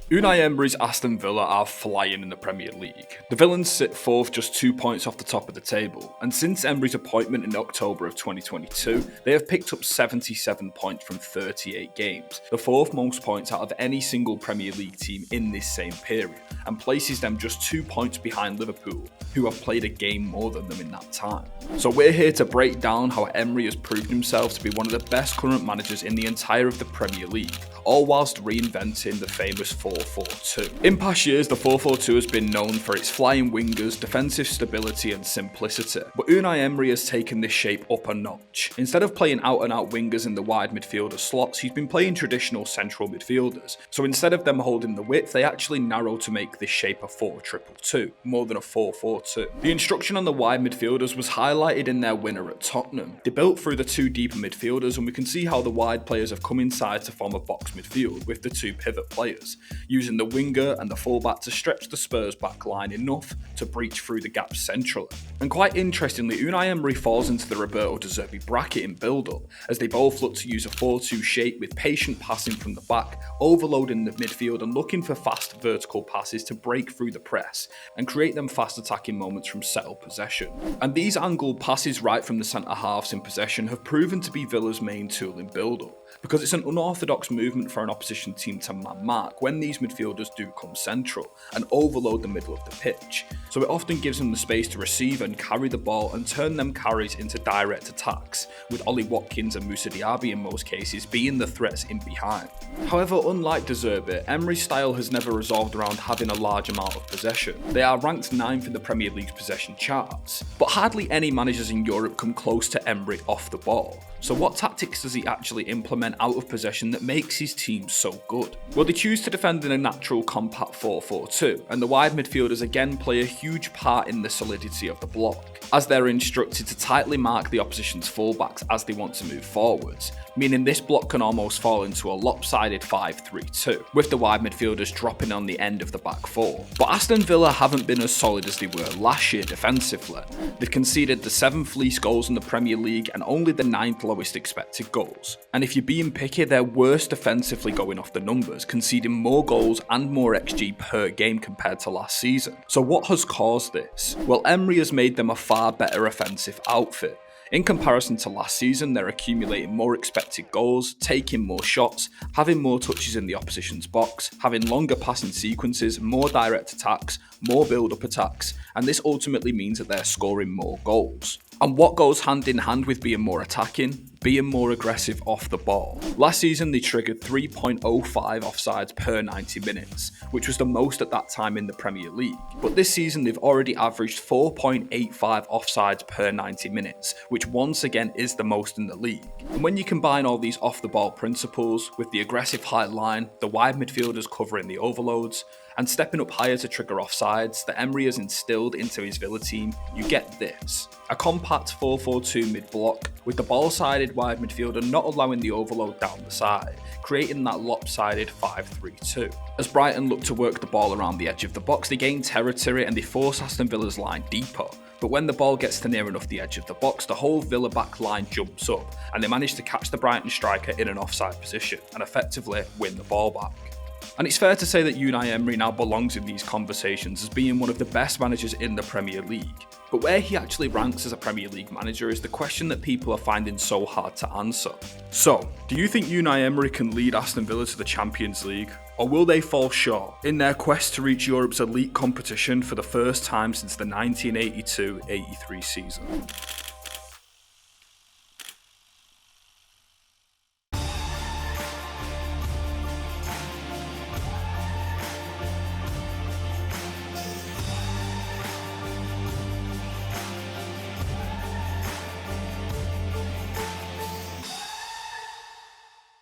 Unai Emery's Aston Villa are flying in the Premier League. The Villains sit fourth, just 2 points off the top of the table, and since Emery's appointment in October of 2022, they have picked up 77 points from 38 games, the fourth most points out of any single Premier League team in this same period, and places them just 2 points behind Liverpool, who have played a game more than them in that time. So we're here to break down how Emery has proven himself to be one of the best current managers in the entire of the Premier League, all whilst reinventing the famous 4-4-2. In past years, the 4-4-2 has been known for its flying wingers, defensive stability and simplicity, but Unai Emery has taken this shape up a notch. Instead of playing out-and-out wingers in the wide midfielder slots, he's been playing traditional central midfielders. So instead of them holding the width, they actually narrow to make this shape a 4-2-2, more than a 4-4-2. The instruction on the wide midfielders was highlighted in their winner at Tottenham. They built through the two deeper midfielders, and we can see how the wide players have come inside to form a box midfield with the two pivot players, using the winger and the fullback to stretch the Spurs back line enough to breach through the gaps centrally. And quite interestingly, Unai Emery falls into the Roberto De Zerbi bracket in build-up, as they both look to use a 4-2 shape with patient passing from the back, overloading the midfield and looking for fast vertical passes to break through the press and create them fast attacking moments from settled possession. And these angled passes right from the centre halves in possession have proven to be Villa's main tool in build-up, because it's an unorthodox movement for an opposition team to man-mark when these midfielders do come central and overload the middle of the pitch. So it often gives them the space to receive and carry the ball and turn them carries into direct attacks, with Ollie Watkins and Moussa Diaby in most cases being the threats in behind. However, unlike De Zerbi, Emery's style has never resolved around having a large amount of possession. They are ranked 9th in the Premier League's possession charts, but hardly any managers in Europe come close to Emery off the ball. So what tactics does he actually implement out of possession that makes his team so good? Well, they choose to defend in a natural compact 4-4-2, and the wide midfielders again play a huge part in the solidity of the block, as they're instructed to tightly mark the opposition's fullbacks as they want to move forwards, meaning this block can almost fall into a lopsided 5-3-2, with the wide midfielders dropping on the end of the back four. But Aston Villa haven't been as solid as they were last year defensively. They've conceded the 7th least goals in the Premier League and only the 9th lowest expected goals. And if you're being picky, they're worse defensively going off the numbers, conceding more goals and more XG per game compared to last season. So what has caused this? Well, Emery has made them a far better offensive outfit. In comparison to last season, they're accumulating more expected goals, taking more shots, having more touches in the opposition's box, having longer passing sequences, more direct attacks, more build-up attacks, and this ultimately means that they're scoring more goals. And what goes hand in hand with being more attacking? Being more aggressive off the ball. Last season they triggered 3.05 offsides per 90 minutes, which was the most at that time in the Premier League. But this season they've already averaged 4.85 offsides per 90 minutes, which once again is the most in the league. And when you combine all these off the ball principles with the aggressive high line, the wide midfielders covering the overloads, and stepping up higher to trigger offsides that Emery has instilled into his Villa team, you get this. A compact 4-4-2 mid-block, with the ball-sided wide midfielder not allowing the overload down the side, creating that lopsided 5-3-2. As Brighton look to work the ball around the edge of the box, they gain territory and they force Aston Villa's line deeper. But when the ball gets to near enough the edge of the box, the whole Villa back line jumps up, and they manage to catch the Brighton striker in an offside position, and effectively win the ball back. And it's fair to say that Unai Emery now belongs in these conversations as being one of the best managers in the Premier League. But where he actually ranks as a Premier League manager is the question that people are finding so hard to answer. So, do you think Unai Emery can lead Aston Villa to the Champions League? Or will they fall short in their quest to reach Europe's elite competition for the first time since the 1982-83 season?